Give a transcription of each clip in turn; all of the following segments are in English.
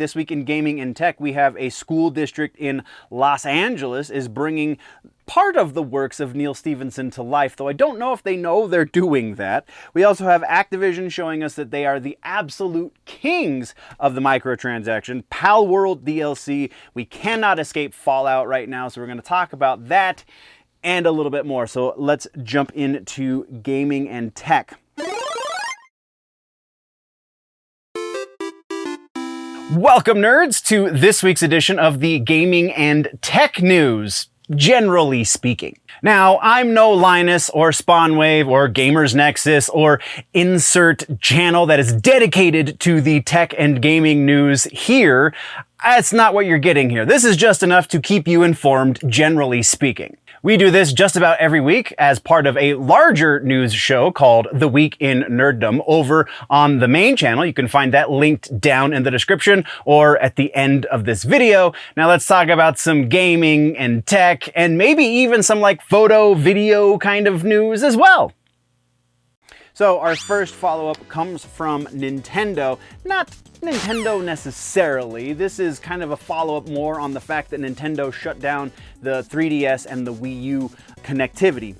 this week in gaming and tech, we have a school district in Los Angeles is bringing part of the works of Neal Stephenson to life, though I don't know if they know they're doing that. We also have Activision showing us that they are the absolute kings of the microtransaction. Pal World DLC. We cannot escape Fallout right now, so we're going to talk about that and a little bit more. So let's jump into gaming and tech. Welcome, nerds, to this week's edition of the Gaming and Tech News, generally speaking. Now, I'm no Linus or Spawnwave or Gamers Nexus or insert channel that is dedicated to the tech and gaming news here. That's not what you're getting here. This is just enough to keep you informed, generally speaking. We do this just about every week as part of a larger news show called The Week in Nerddom over on the main channel. You can find that linked down in the description or at the end of this video. Now let's talk about some gaming and tech and maybe even some like photo, video kind of news as well. So our first follow-up comes from Nintendo. Not Nintendo necessarily. This is kind of a follow-up more on the fact that Nintendo shut down the 3DS and the Wii U connectivity.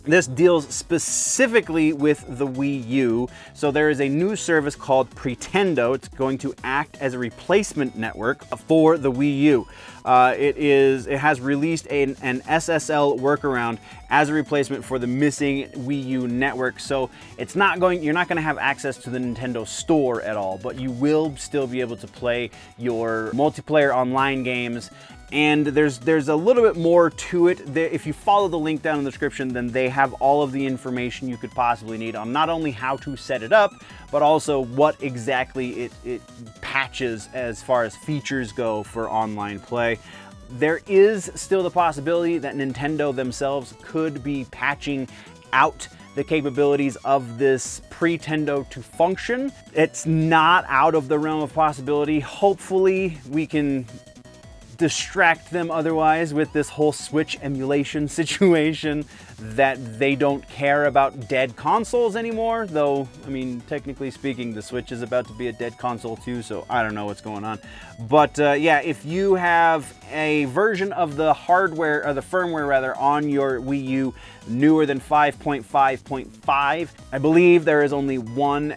This deals specifically with the Wii U. So there is a new service called Pretendo. It's going to act as a replacement network for the Wii U. It has released an SSL workaround as a replacement for the missing Wii U network. So you're not going to have access to the Nintendo store at all, but you will still be able to play your multiplayer online games. And there's a little bit more to it. If you follow the link down in the description, then they have all of the information you could possibly need on not only how to set it up, but also what exactly it patches as far as features go for online play. There is still the possibility that Nintendo themselves could be patching out the capabilities of this Pretendo to function. It's not out of the realm of possibility. Hopefully we can distract them otherwise with this whole Switch emulation situation, that they don't care about dead consoles anymore, though, I mean, technically speaking, the Switch is about to be a dead console too, so I don't know what's going on. But yeah, if you have a version of the hardware, or the firmware rather, on your Wii U newer than 5.5.5, I believe there is only one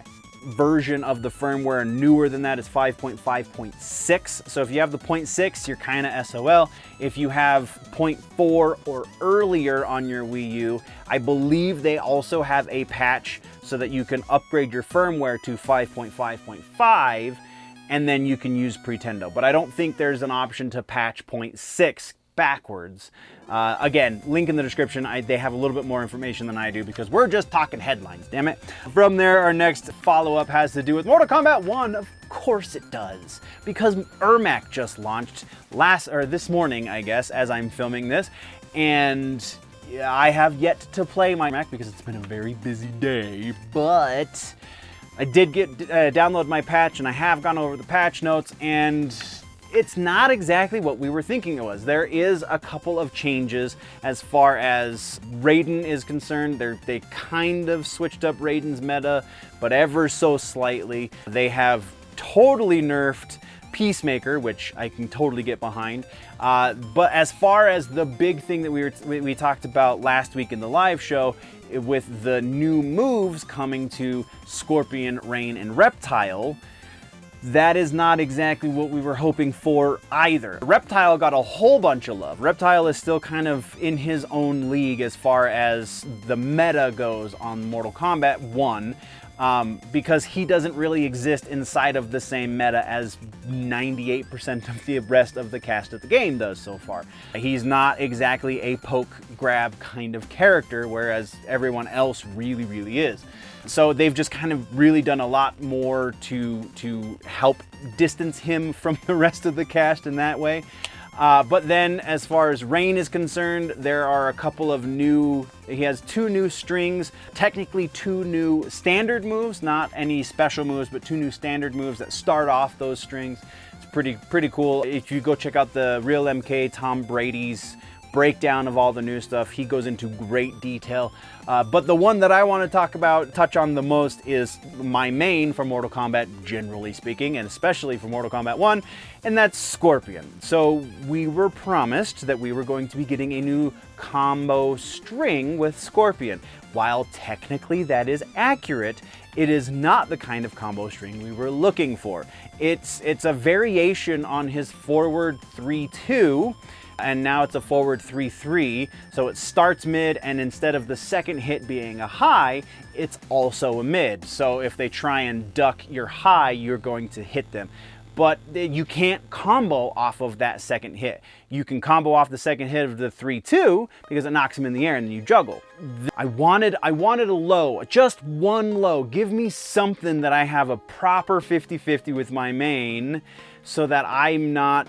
version of the firmware newer than that is 5.5.6. So if you have the 0.6, you're kind of SOL. If you have 0.4 or earlier on your Wii U, I believe they also have a patch so that you can upgrade your firmware to 5.5.5 and then you can use Pretendo. But I don't think there's an option to patch 0.6 backwards. Again, link in the description. They have a little bit more information than I do because we're just talking headlines, damn it. From there, our next follow-up has to do with Mortal Kombat 1. Of course it does, because Ermac just launched this morning, I guess, as I'm filming this, and I have yet to play my Ermac because it's been a very busy day, but I did download my patch, and I have gone over the patch notes, and it's not exactly what we were thinking it was. There is a couple of changes as far as Raiden is concerned. They kind of switched up Raiden's meta, but ever so slightly. They have totally nerfed Peacemaker, which I can totally get behind. But as far as the big thing that we talked about last week in the live show, with the new moves coming to Scorpion, Rain, and Reptile, that is not exactly what we were hoping for either. Reptile got a whole bunch of love. Reptile is still kind of in his own league as far as the meta goes on Mortal Kombat 1, because he doesn't really exist inside of the same meta as 98% of the rest of the cast of the game does so far. He's not exactly a poke grab kind of character, whereas everyone else really, really is. So they've just kind of really done a lot more to help distance him from the rest of the cast in that way. But then as far as Rain is concerned, there are a couple of he has 2 new strings, technically 2 new standard moves, not any special moves, but 2 new standard moves that start off those strings. It's pretty cool. If you go check out the Real MK Tom Brady's breakdown of all the new stuff. He goes into great detail. But the one that I want to touch on the most is my main for Mortal Kombat, generally speaking, and especially for Mortal Kombat 1, and that's Scorpion. So we were promised that we were going to be getting a new combo string with Scorpion. While technically that is accurate, it is not the kind of combo string we were looking for. It's a variation on his forward 3-2, and now it's a forward 3-3, so it starts mid, and instead of the second hit being a high, it's also a mid. So if they try and duck your high, you're going to hit them. But you can't combo off of that second hit. You can combo off the second hit of the 3-2 because it knocks him in the air and then you juggle. I wanted a low, just one low. Give me something that I have a proper 50-50 with my main so that I'm not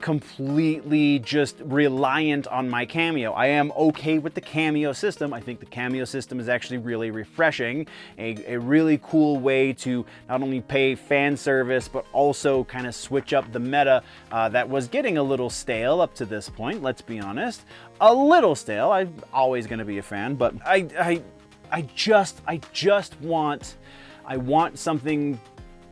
completely just reliant on my cameo. I am okay with the cameo system. I think the cameo system is actually really refreshing, a really cool way to not only pay fan service, but also kind of switch up the meta that was getting a little stale up to this point, let's be honest. A little stale. I'm always going to be a fan, but I just want something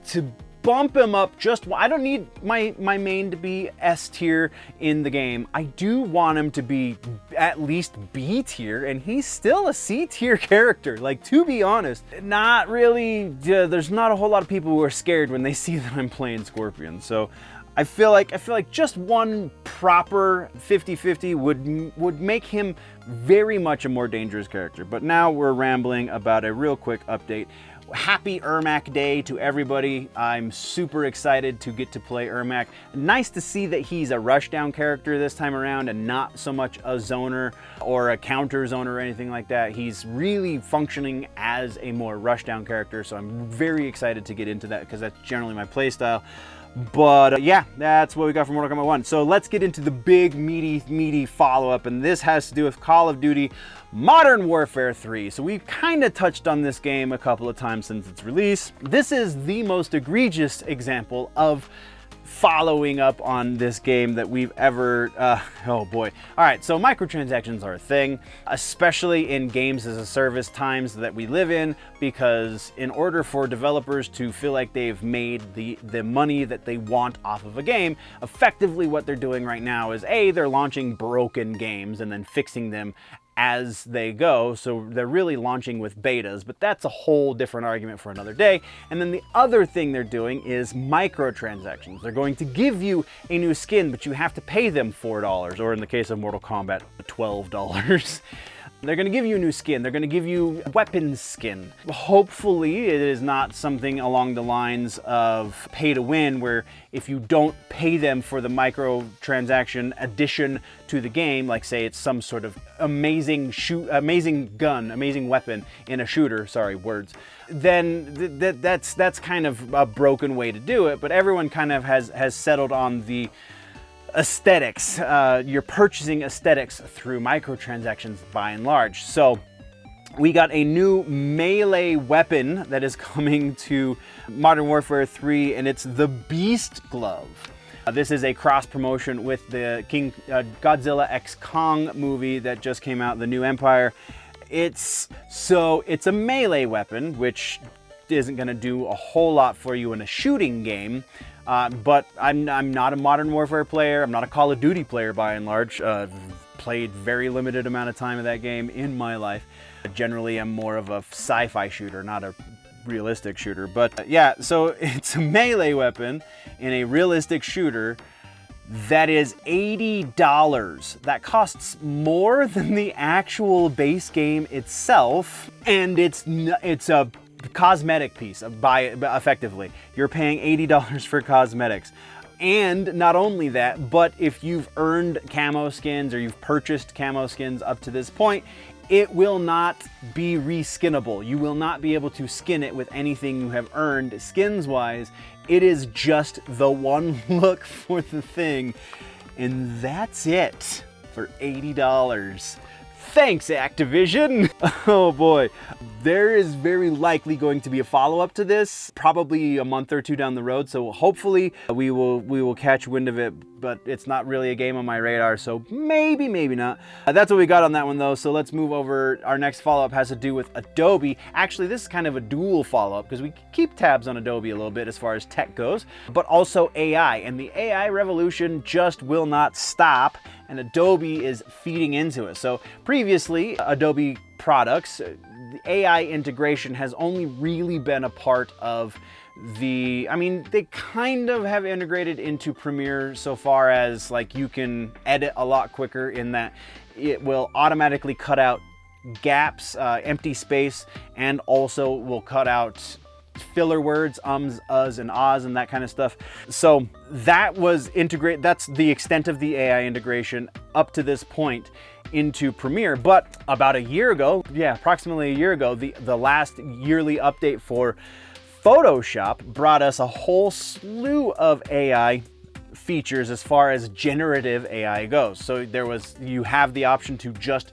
to bump him up. I don't need my main to be S tier in the game. I do want him to be at least B tier, and he's still a C tier character. Like, to be honest, not really, there's not a whole lot of people who are scared when they see that I'm playing Scorpion. So I feel like just one proper 50-50 would make him very much a more dangerous character. But now we're rambling about a real quick update. Happy Ermac Day to everybody. I'm super excited to get to play Ermac. Nice to see that he's a rushdown character this time around and not so much a zoner or a counter zoner or anything like that. He's really functioning as a more rushdown character, so I'm very excited to get into that because that's generally my playstyle. But yeah, that's what we got from Mortal Kombat 1. So let's get into the big, meaty follow-up, and this has to do with Call of Duty Modern Warfare 3. So we've kind of touched on this game a couple of times since its release. This is the most egregious example of following up on this game that we've ever, oh boy. All right, so microtransactions are a thing, especially in games as a service times that we live in, because in order for developers to feel like they've made the money that they want off of a game, effectively what they're doing right now is they're launching broken games and then fixing them as they go. So they're really launching with betas, but that's a whole different argument for another day. And then the other thing they're doing is microtransactions. They're going to give you a new skin, but you have to pay them $4, or in the case of Mortal Kombat, $12. They're going to give you a new skin. They're going to give you a weapons skin. Hopefully it is not something along the lines of pay to win, where if you don't pay them for the microtransaction addition to the game, like say it's some sort of amazing gun, amazing weapon in a shooter, sorry, words, then that's kind of a broken way to do it. But everyone kind of has settled on the aesthetics. You're purchasing aesthetics through microtransactions by and large. So we got a new melee weapon that is coming to Modern Warfare 3, and it's the B.E.A.S.T glove. This is a cross promotion with the Godzilla X Kong movie that just came out, the New Empire. It's a melee weapon, which isn't going to do a whole lot for you in a shooting game. But I'm not a Modern Warfare player. I'm not a Call of Duty player by and large. Played very limited amount of time of that game in my life. Generally, I'm more of a sci-fi shooter, not a realistic shooter. But yeah, so it's a melee weapon in a realistic shooter that is $80. That costs more than the actual base game itself, and it's a cosmetic piece effectively. You're paying $80 for cosmetics. And not only that, but if you've earned camo skins or you've purchased camo skins up to this point, it will not be reskinnable. You will not be able to skin it with anything you have earned skins wise. It is just the one look for the thing, and that's it for $80. Thanks, Activision. Oh boy. There is very likely going to be a follow-up to this, probably a month or two down the road. So hopefully we will catch wind of it, but it's not really a game on my radar. So maybe not. That's what we got on that one though. So let's move over. Our next follow-up has to do with Adobe. Actually, this is kind of a dual follow-up because we keep tabs on Adobe a little bit as far as tech goes, but also AI. And the AI revolution just will not stop, and Adobe is feeding into it. So previously, Adobe products, the AI integration has only really been a part of they kind of have integrated into Premiere so far as like you can edit a lot quicker in that it will automatically cut out gaps, empty space, and also will cut out filler words, ums, uhs, and ahs, and that kind of stuff. So that was integrate. That's the extent of the AI integration up to this point into Premiere. But about a year ago, approximately a year ago, the last yearly update for Photoshop brought us a whole slew of AI features as far as generative AI goes. So you have the option to just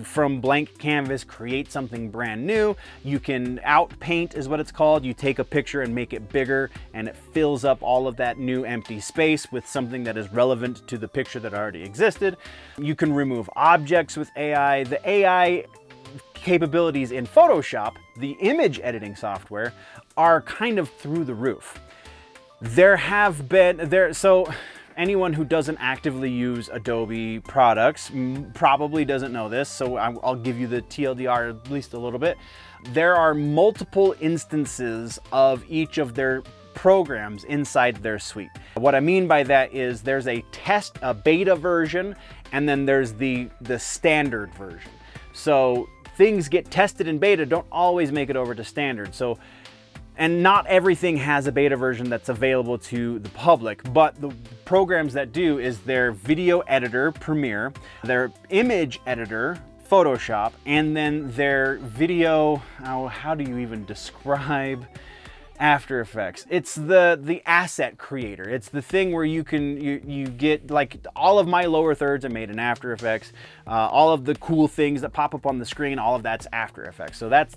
from blank canvas create something brand new. You can outpaint is what it's called. You take a picture and make it bigger, and it fills up all of that new empty space with something that is relevant to the picture that already existed. You can remove objects with AI. The AI capabilities in Photoshop, the image editing software, are kind of through the roof. So anyone who doesn't actively use Adobe products probably doesn't know this, so I'll give you the TLDR at least a little bit. There are multiple instances of each of their programs inside their suite. What I mean by that is there's a beta version, and then there's the standard version. So things get tested in beta, don't always make it over to standard. And not everything has a beta version that's available to the public, but the programs that do is their video editor, Premiere, their image editor, Photoshop, and then their video, how do you even describe After Effects? It's the asset creator. It's the thing where you get, like, all of my lower thirds are made in After Effects. All of the cool things that pop up on the screen, all of that's After Effects. So that's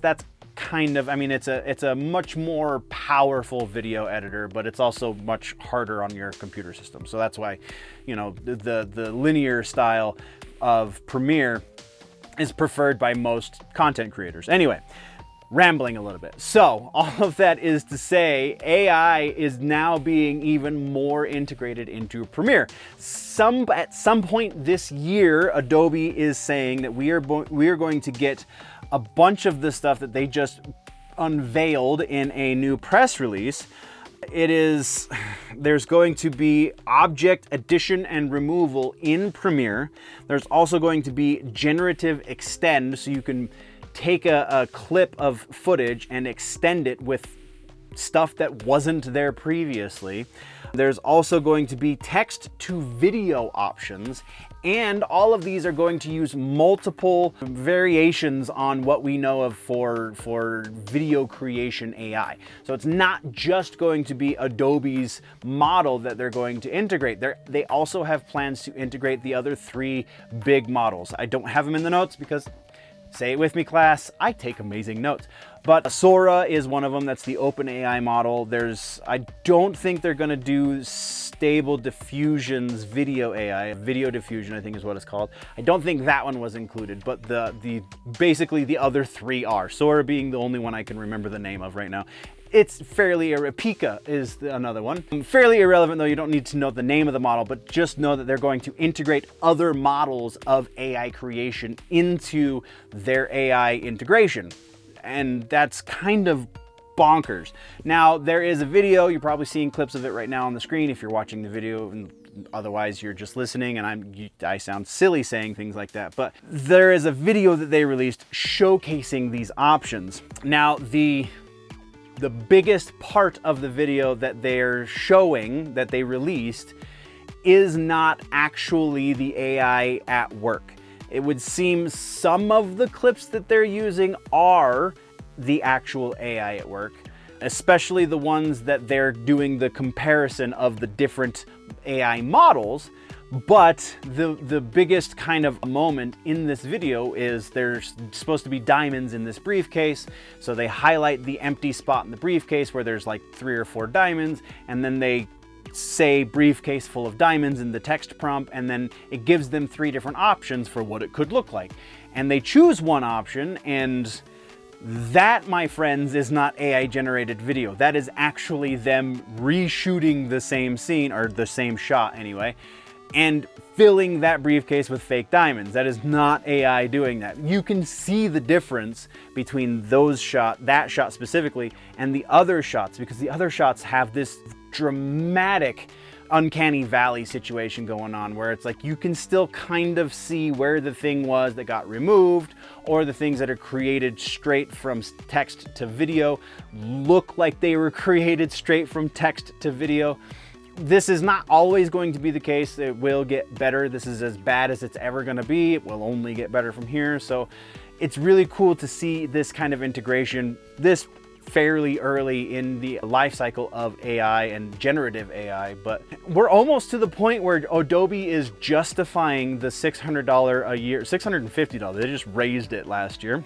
kind of, it's a much more powerful video editor, but it's also much harder on your computer system. So that's why, the linear style of Premiere is preferred by most content creators. Anyway, rambling a little bit. So all of that is to say, AI is now being even more integrated into Premiere. At some point this year, Adobe is saying that we are going to get a bunch of the stuff that they just unveiled in a new press release. There's going to be object addition and removal in Premiere. There's also going to be generative extend, so you can take a clip of footage and extend it with stuff that wasn't there previously. There's also going to be text to video options, and all of these are going to use multiple variations on what we know of for video creation AI. So it's not just going to be Adobe's model that they're going to integrate. They also have plans to integrate the other three big models. I don't have them in the notes because, say it with me, class, I take amazing notes. But Sora is one of them. That's the OpenAI model. I don't think they're going to do Stable Diffusion's video AI. Video diffusion, I think is what it's called. I don't think that one was included, but basically the other three are. Sora being the only one I can remember the name of right now. It's fairly Pika is another one. Fairly irrelevant though, you don't need to know the name of the model, but just know that they're going to integrate other models of AI creation into their AI integration. And that's kind of bonkers. Now, there is a video, you're probably seeing clips of it right now on the screen if you're watching the video, and otherwise you're just listening, and I sound silly saying things like that, but there is a video that they released showcasing these options. Now, the biggest part of the video that they're showing, that they released, is not actually the AI at work. It would seem some of the clips that they're using are the actual AI at work, especially the ones that they're doing the comparison of the different AI models. But the biggest kind of moment in this video is there's supposed to be diamonds in this briefcase. So they highlight the empty spot in the briefcase where there's like 3 or 4 diamonds, and then they say briefcase full of diamonds in the text prompt, and then it gives them 3 different options for what it could look like. And they choose one option, and that, my friends, is not AI generated video. That is actually them reshooting the same scene, or the same shot anyway, and filling that briefcase with fake diamonds. That is not AI doing that. You can see the difference between that shot specifically, and the other shots, because the other shots have this dramatic uncanny valley situation going on where it's like you can still kind of see where the thing was that got removed, or the things that are created straight from text to video look like they were created straight from text to video. This is not always going to be the case. It will get better. This is as bad as it's ever going to be. It will only get better from here. So it's really cool to see this kind of integration this fairly early in the life cycle of AI and generative AI. But we're almost to the point where Adobe is justifying the $600 a year, $650. They just raised it last year.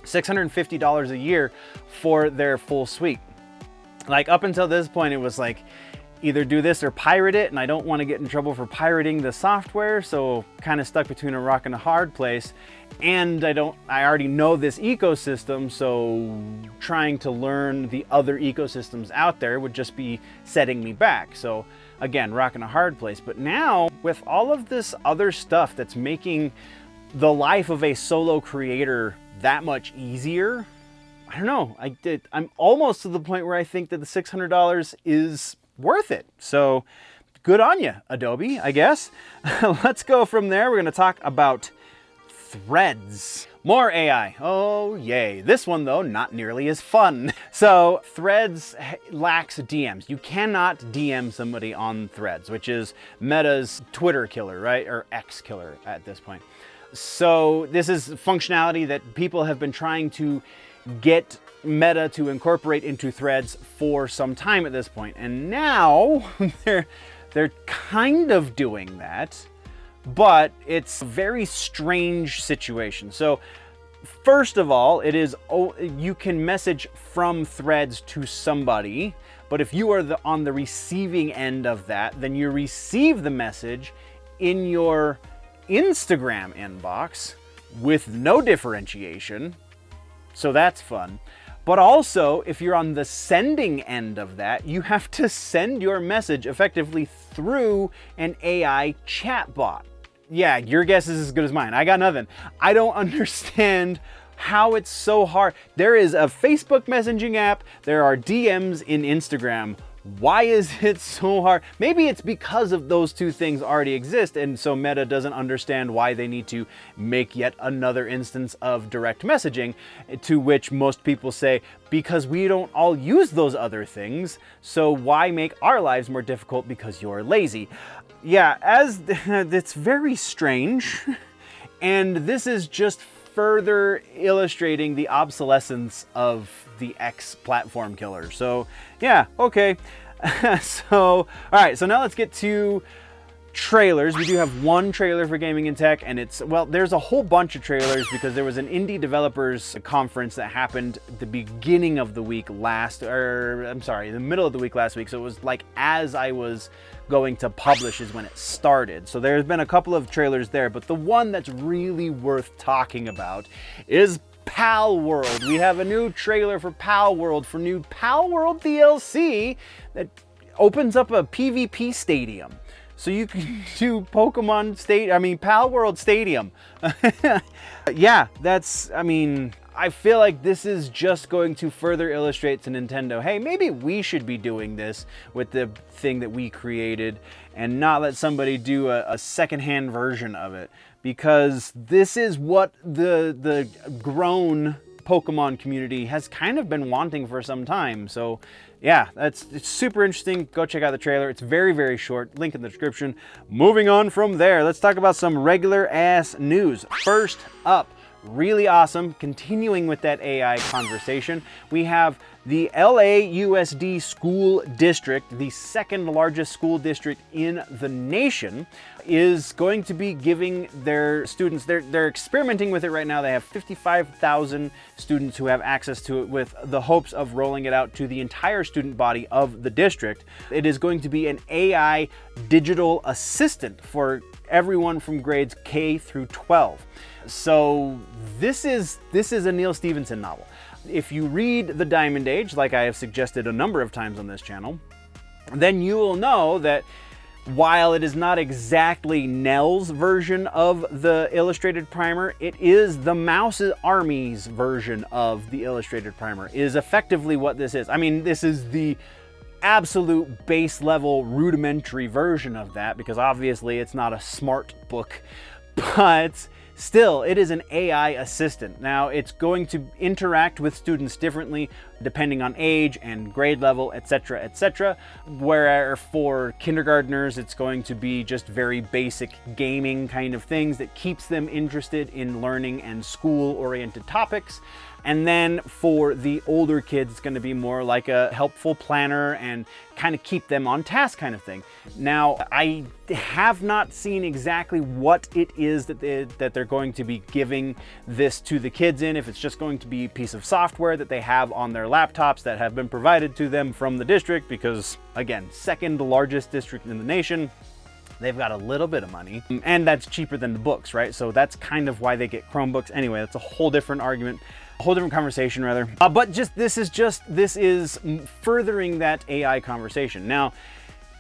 $650 a year for their full suite. Like up until this point, it was like, either do this or pirate it, and I don't want to get in trouble for pirating the software, so kind of stuck between a rock and a hard place. And I already know this ecosystem, so trying to learn the other ecosystems out there would just be setting me back. So again, rock and a hard place. But now, with all of this other stuff that's making the life of a solo creator that much easier, I don't know, I'm almost to the point where I think that the $600 is worth it. So good on you, Adobe, I guess. Let's go from there. We're going to talk about Threads. More AI. Oh, yay. This one, though, not nearly as fun. So Threads lacks DMs. You cannot DM somebody on Threads, which is Meta's Twitter killer, right? Or X killer at this point. So this is functionality that people have been trying to get Meta to incorporate into Threads for some time at this point. And now they're kind of doing that, but it's a very strange situation. So first of all, you can message from Threads to somebody, but if you are on the receiving end of that, then you receive the message in your Instagram inbox with no differentiation. So that's fun. But also, if you're on the sending end of that, you have to send your message effectively through an AI chatbot. Yeah, your guess is as good as mine. I got nothing. I don't understand how it's so hard. There is a Facebook messaging app. There are DMs in Instagram. Why is it so hard? Maybe it's because of those two things already exist, and so Meta doesn't understand why they need to make yet another instance of direct messaging, to which most people say, because we don't all use those other things, so why make our lives more difficult because you're lazy? Yeah, it's very strange, and this is just further illustrating the obsolescence of the X platform killer. So yeah, okay. All right, so now let's get to trailers. We do have one trailer for Gaming and Tech, and there's a whole bunch of trailers because there was an indie developers conference that happened the beginning of the week the middle of the week last week. So it was like as I was going to publish is when it started. So there's been a couple of trailers there, but the one that's really worth talking about is Pal World. We have a new trailer for Pal World, for new Pal World DLC that opens up a PvP stadium. So you can do Pal World Stadium. Yeah, I feel like this is just going to further illustrate to Nintendo, hey, maybe we should be doing this with the thing that we created and not let somebody do a secondhand version of it. Because this is what the grown Pokemon community has kind of been wanting for some time. So yeah, it's super interesting. Go check out the trailer. It's very, very short. Link in the description. Moving on from there, let's talk about some regular ass news. First up, really awesome. Continuing with that AI conversation, we have the LAUSD school district, the second largest school district in the nation, is going to be giving their students, they're experimenting with it right now. They have 55,000 students who have access to it, with the hopes of rolling it out to the entire student body of the district. It is going to be an AI digital assistant for everyone from grades K through 12. So this is a Neal Stephenson novel. If you read The Diamond Age, like I have suggested a number of times on this channel, then you will know that while it is not exactly Nell's version of the illustrated primer, it is the Mouse Army's version of the illustrated primer, is effectively what this is. I mean, this is the absolute base level rudimentary version of that, because obviously it's not a smart book, but still, it is an AI assistant. Now, it's going to interact with students differently depending on age and grade level, etc., etc. Where for kindergartners, it's going to be just very basic gaming kind of things that keeps them interested in learning and school-oriented topics. And then for the older kids, it's going to be more like a helpful planner and kind of keep them on task kind of thing. Now, I have not seen exactly what it is that they're going to be giving this to the kids in, if it's just going to be a piece of software that they have on their laptops that have been provided to them from the district, because again, second largest district in the nation. They've got a little bit of money, and that's cheaper than the books, right? So that's kind of why they get Chromebooks. Anyway, that's a whole different argument, a whole different conversation rather. But this is furthering that AI conversation. Now,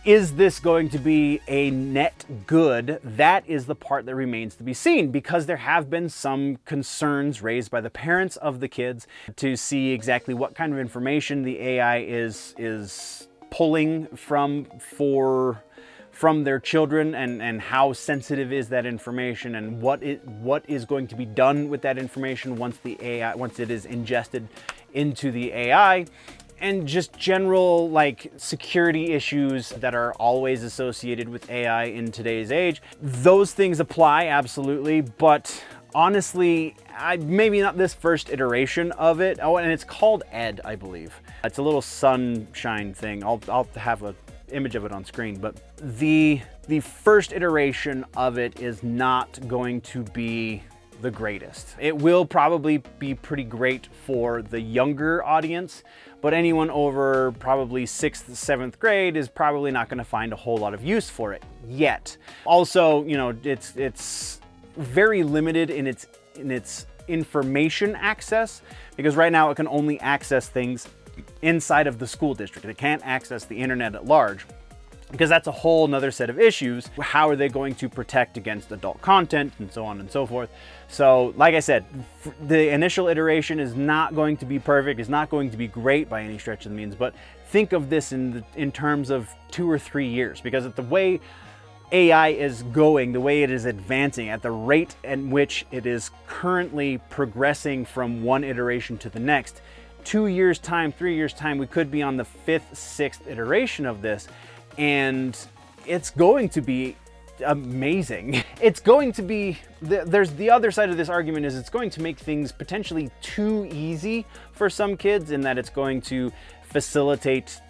is this going to be a net good? That is the part that remains to be seen, because there have been some concerns raised by the parents of the kids to see exactly what kind of information the AI is pulling from their children, and how sensitive is that information, and what is going to be done with that information once it is ingested into the AI. And just general like security issues that are always associated with AI in today's age. Those things apply, absolutely, but honestly, maybe not this first iteration of it. Oh, and it's called Ed, I believe. It's a little sunshine thing. I'll have an image of it on screen, but the first iteration of it is not going to be the greatest. It will probably be pretty great for the younger audience, but anyone over probably 6th, 7th grade is probably not going to find a whole lot of use for it yet. Also, you know, it's very limited in its information access, because right now it can only access things inside of the school district. It can't access the internet at large, because that's a whole nother set of issues. How are they going to protect against adult content and so on and so forth? So like I said, the initial iteration is not going to be perfect. It's not going to be great by any stretch of the means, but think of this in terms of 2 or 3 years, because of the way AI is going, the way it is advancing, at the rate at which it is currently progressing from one iteration to the next, 2 years time, 3 years time, we could be on the 5th, 6th iteration of this. And it's going to be amazing. It's going to be, there's the other side of this argument, is it's going to make things potentially too easy for some kids, in that it's going to facilitate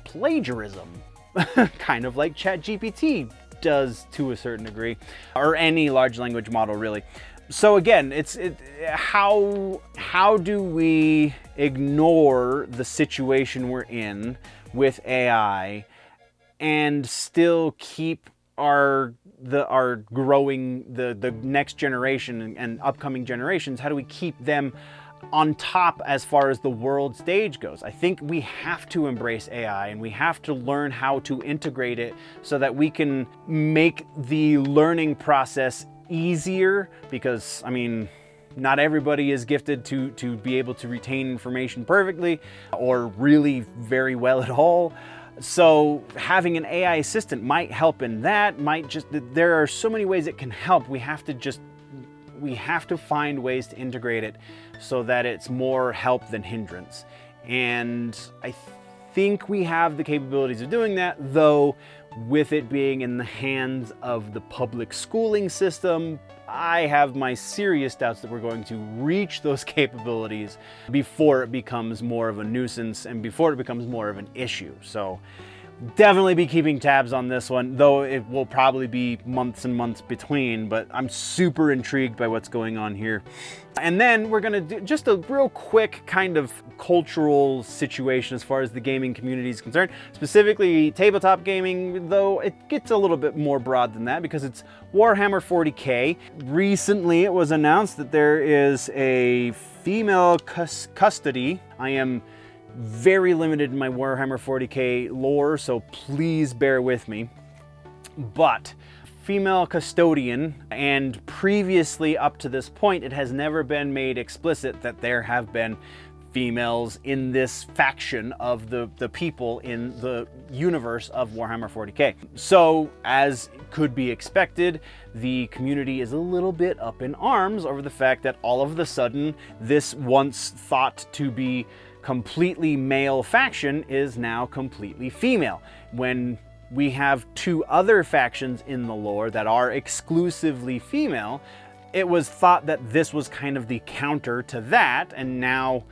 plagiarism, kind of like ChatGPT does to a certain degree, or any large language model really. So again, how do we ignore the situation we're in with AI and still keep our growing, the next generation and upcoming generations? How do we keep them on top as far as the world stage goes? I think we have to embrace AI, and we have to learn how to integrate it so that we can make the learning process easier, because I mean, not everybody is gifted to be able to retain information perfectly or really very well at all. So having an AI assistant might help in that, there are so many ways it can help. We have to find ways to integrate it so that it's more help than hindrance. And I think we have the capabilities of doing that, though with it being in the hands of the public schooling system, I have my serious doubts that we're going to reach those capabilities before it becomes more of a nuisance and before it becomes more of an issue. So definitely be keeping tabs on this one, though it will probably be months and months between, but I'm super intrigued by what's going on here. And then we're gonna do just a real quick kind of cultural situation as far as the gaming community is concerned, specifically tabletop gaming, though it gets a little bit more broad than that because it's Warhammer 40K. Recently it was announced that there is a female custody. I am very limited in my Warhammer 40K lore, so please bear with me. But female custodian, and previously up to this point, it has never been made explicit that there have been females in this faction of the people in the universe of Warhammer 40K. So, as could be expected, the community is a little bit up in arms over the fact that all of a sudden, this once thought to be completely male faction is now completely female. When we have two other factions in the lore that are exclusively female, it was thought that this was kind of the counter to that, and now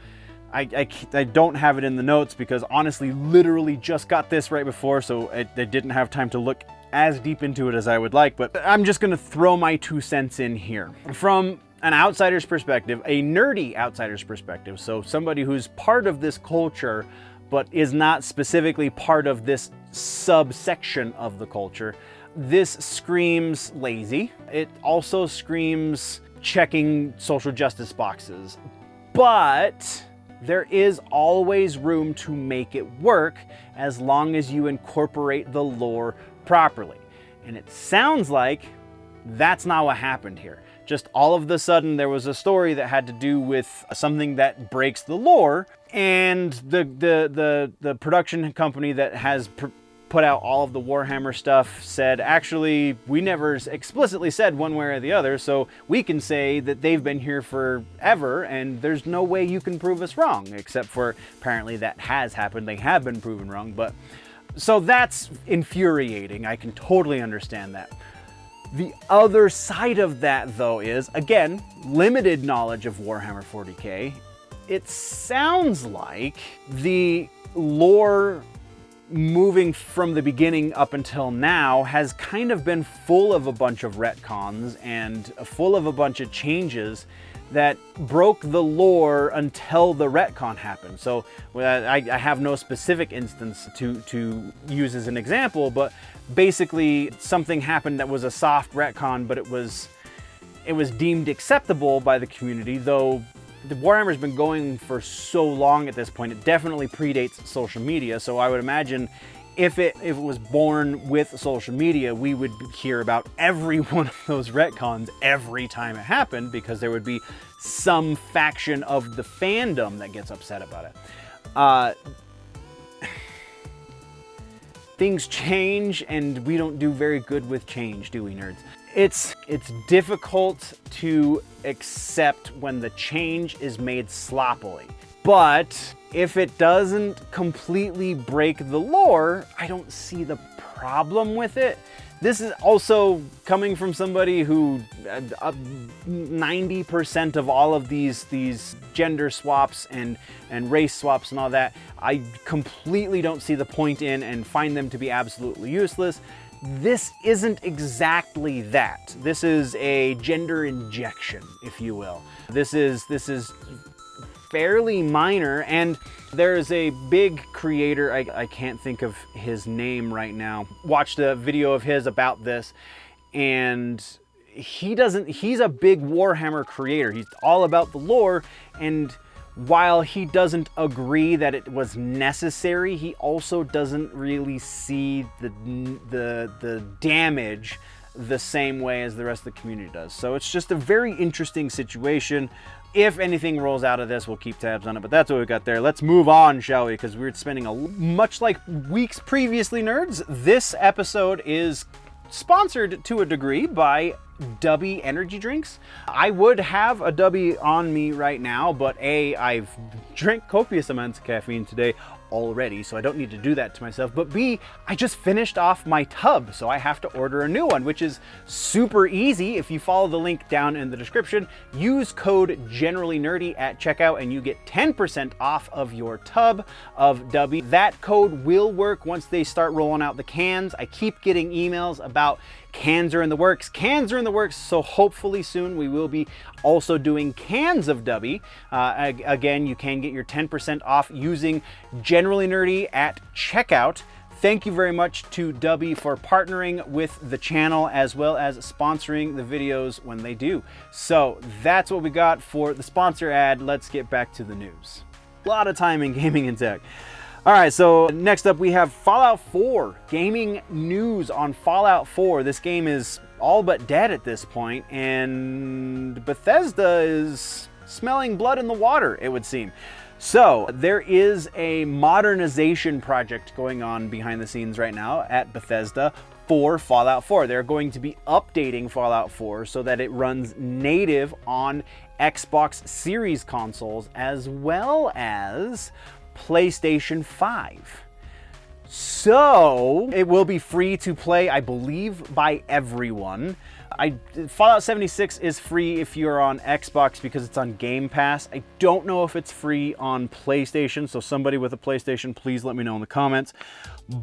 I don't have it in the notes because honestly, literally just got this right before, so I didn't have time to look as deep into it as I would like, but I'm just gonna throw my 2 cents in here. From an outsider's perspective, a nerdy outsider's perspective, so somebody who's part of this culture but is not specifically part of this subsection of the culture, this screams lazy. It also screams checking social justice boxes, but there is always room to make it work as long as you incorporate the lore properly. And it sounds like that's not what happened here. Just all of a sudden there was a story that had to do with something that breaks the lore, and the production company that has put out all of the Warhammer stuff said, actually, we never explicitly said one way or the other, so we can say that they've been here forever and there's no way you can prove us wrong, except for apparently that has happened. They have been proven wrong, but so that's infuriating. I can totally understand that. The other side of that, though, is, again, limited knowledge of Warhammer 40K. It sounds like the lore moving from the beginning up until now has kind of been full of a bunch of retcons and full of a bunch of changes that broke the lore until the retcon happened. So I have no specific instance to use as an example, but basically something happened that was a soft retcon, but it was deemed acceptable by the community, though the Warhammer's been going for so long at this point. It definitely predates social media, so I would imagine if it was born with social media, we would hear about every one of those retcons every time it happened, because there would be some faction of the fandom that gets upset about it. Things change, and we don't do very good with change, do we, nerds? It's difficult to accept when the change is made sloppily. But if it doesn't completely break the lore, I don't see the problem with it. This is also coming from somebody who 90% of all of these gender swaps and race swaps and all that, I completely don't see the point in and find them to be absolutely useless. This isn't exactly that. This is a gender injection, if you will. This is fairly minor, and there is a big creator, I can't think of his name right now, watched a video of his about this, and he's a big Warhammer creator. He's all about the lore, and while he doesn't agree that it was necessary, he also doesn't really see the damage the same way as the rest of the community does. So it's just a very interesting situation. If anything rolls out of this, we'll keep tabs on it, but that's what we got there. Let's move on, shall we? Because we're spending much like weeks previously, nerds. This episode is sponsored to a degree by Dubby energy drinks. I would have a Dubby on me right now, but I've drank copious amounts of caffeine today. already, so I don't need to do that to myself. But B, I just finished off my tub, so I have to order a new one, which is super easy. If you follow the link down in the description, use code GenerallyNerdy at checkout and you get 10% off of your tub of Dubby. That code will work once they start rolling out the cans. I keep getting emails about cans are in the works. Cans are in the works, so hopefully soon we will be also doing cans of Dubby. Again, you can get your 10% off using Generally Nerdy at checkout. Thank you very much to Dubby for partnering with the channel as well as sponsoring the videos when they do. So that's what we got for the sponsor ad. Let's get back to the news. A lot of time in gaming and tech. All right, so next up we have Fallout 4. Gaming news on Fallout 4. This game is all but dead at this point, and Bethesda is smelling blood in the water, it would seem. So there is a modernization project going on behind the scenes right now at Bethesda for Fallout 4. They're going to be updating Fallout 4 so that it runs native on Xbox Series consoles as well as PlayStation 5. So it will be free to play, I believe, by everyone. Fallout 76 is free if you're on Xbox because it's on Game Pass. I don't know if it's free on PlayStation, so somebody with a PlayStation, please let me know in the comments.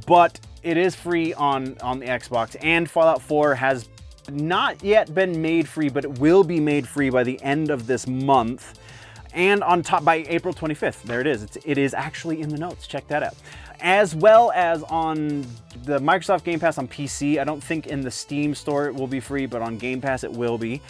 But it is free on the Xbox, and Fallout 4 has not yet been made free, but it will be made free by the end of this month. And on top by April 25th. There it is. It is actually in the notes. Check that out. As well as on the Microsoft Game Pass on PC. I don't think in the Steam store it will be free, but on Game Pass it will be.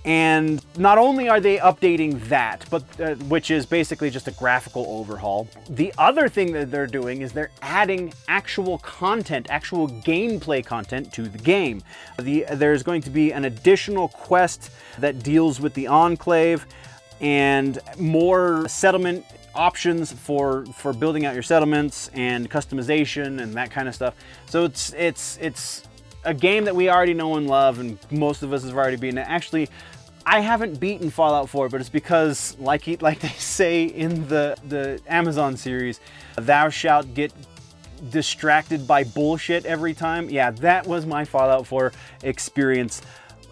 And not only are they updating that, but which is basically just a graphical overhaul, the other thing that they're doing is they're adding actual content, actual gameplay content to the game. There's going to be an additional quest that deals with the Enclave, and more settlement options for building out your settlements and customization and that kind of stuff. So it's a game that we already know and love, and most of us have already beaten it. Actually, I haven't beaten Fallout 4, but it's because, like they say in the Amazon series, thou shalt get distracted by bullshit every time. Yeah, that was my Fallout 4 experience.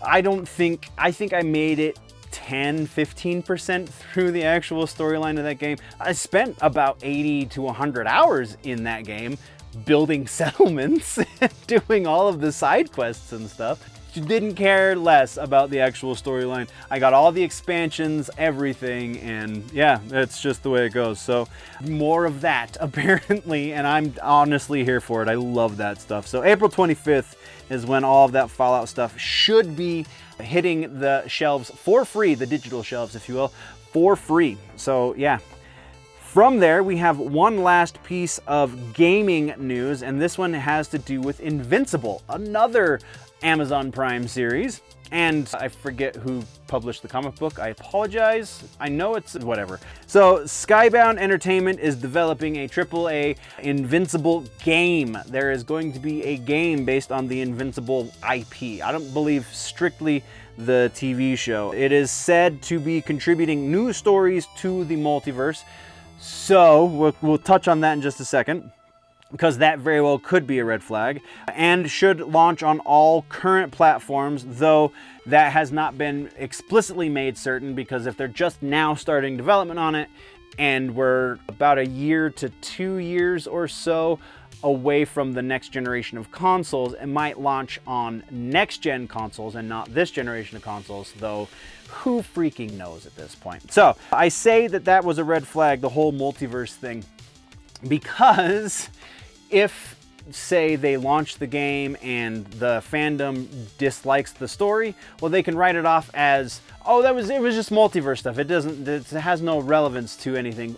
I think I made it 10-15% through the actual storyline of that game. I spent about 80 to 100 hours in that game building settlements, doing all of the side quests and stuff. Didn't care less about the actual storyline. I got all the expansions, everything, and yeah, that's just the way it goes. So more of that apparently, and I'm honestly here for it. I love that stuff. So April 25th is when all of that Fallout stuff should be hitting the shelves for free, the digital shelves, if you will, for free. So yeah. From there, we have one last piece of gaming news, and this one has to do with Invincible, another Amazon Prime series. And I forget who published the comic book. I apologize. I know it's whatever. So Skybound Entertainment is developing a AAA Invincible game. There is going to be a game based on the Invincible IP. I don't believe strictly the TV show. It is said to be contributing new stories to the multiverse. So we'll touch on that in just a second, because that very well could be a red flag, and should launch on all current platforms, though that has not been explicitly made certain, because if they're just now starting development on it and we're about a year to 2 years or so away from the next generation of consoles, it might launch on next gen consoles and not this generation of consoles, though who freaking knows at this point. So I say that was a red flag, the whole multiverse thing, because if, say, they launch the game and the fandom dislikes the story, well, they can write it off as, oh, it was just multiverse stuff. It has no relevance to anything.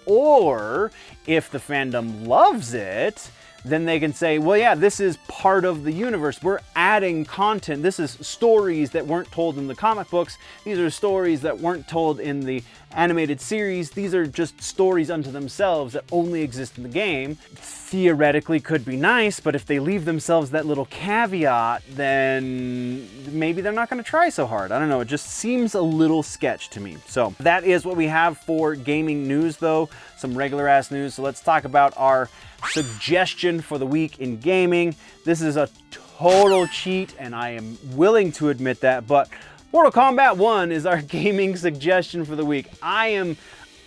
Or if the fandom loves it, then they can say, well, yeah, this is part of the universe. We're adding content. This is stories that weren't told in the comic books. These are stories that weren't told in the animated series. These are just stories unto themselves that only exist in the game. Theoretically could be nice, but if they leave themselves that little caveat, then maybe they're not going to try so hard. I don't know, it just seems a little sketch to me. So that is what we have for gaming news though, some regular ass news. So let's talk about our suggestion for the week in gaming. This is a total cheat and I am willing to admit that, but Mortal Kombat 1 is our gaming suggestion for the week. I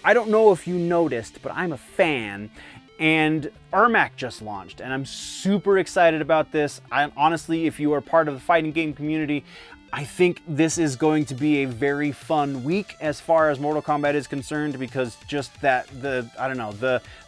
don't know if you noticed, but I'm a fan. And Ermac just launched, and I'm super excited about this. Honestly, if you are part of the fighting game community, I think this is going to be a very fun week as far as Mortal Kombat is concerned, because just that, the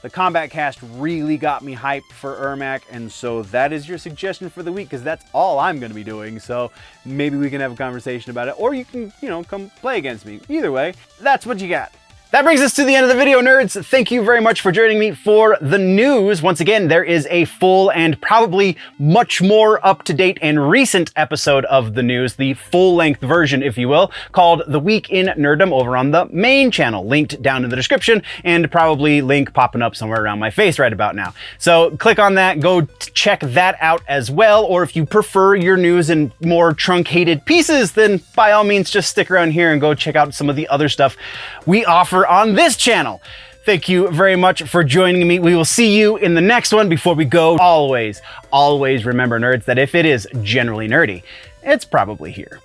Kombat cast really got me hyped for Ermac, and so that is your suggestion for the week, because that's all I'm going to be doing. So maybe we can have a conversation about it, or you can, come play against me. Either way, that's what you got. That brings us to the end of the video, nerds. Thank you very much for joining me for the news. Once again, there is a full and probably much more up-to-date and recent episode of the news, the full-length version, if you will, called The Week in Nerddom over on the main channel, linked down in the description, and probably link popping up somewhere around my face right about now. So click on that, go check that out as well, or if you prefer your news in more truncated pieces, then by all means, just stick around here and go check out some of the other stuff we offer on this channel. Thank you very much for joining me. We will see you in the next one. Before we go, always remember, nerds, that if it is generally nerdy, it's probably here.